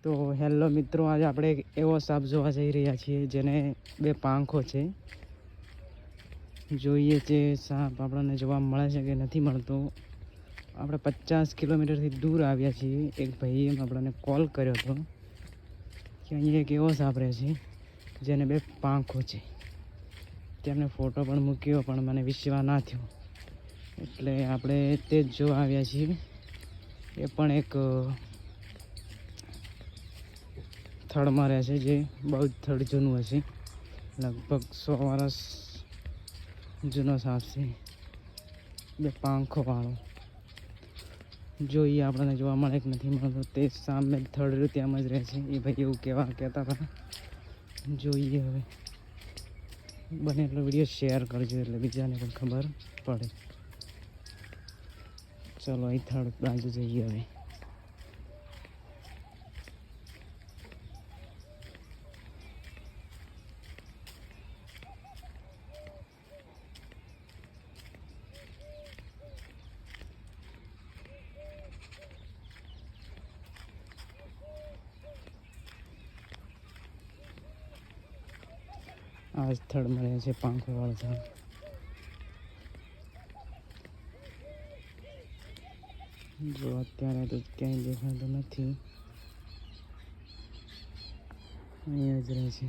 તો હેલો મિત્રો, આજે આપણે એવો સાપ જોવા જઈ રહ્યા છીએ જેને બે પાંખો છે. જોઈએ છે સાપ આપણને જોવા મળે છે કે નથી મળતો. આપણે 50 કિલોમીટરથી દૂર આવ્યા છીએ. એક ભાઈએ આપણને કોલ કર્યો હતો કે અહીંયા એક એવો સાપ રહે છે જેને બે પાંખો છે. તેમને ફોટો પણ મૂક્યો પણ મને વિશ્વાસ ના થયો, એટલે આપણે તે જ જોવા આવ્યા છીએ. એ પણ એક થડમાં રહે છે, જે બહુ થડ જૂનું હશે, લગભગ 100 વર્ષ જૂનો સાપ છે, બે પાંખો વાળો. જોઈએ આપણને જોવા મળે કે નથી મળતો. તે સામે થડ રહ્યું ત્યાં જ રહે છે. એ ભાઈ એવું કહેતા હતા. જોઈએ હવે, બને એટલો વિડીયો શેર કરજો એટલે બીજાને પણ ખબર પડે. ચલો અહીં થડ બાજુ જઈએ હવે. આ સ્થળ મળે છે પાંખો વાળો સાપ. જો અત્યારે તો ક્યાંય દેખાતો નથી, અહીંયા જ રહે છે.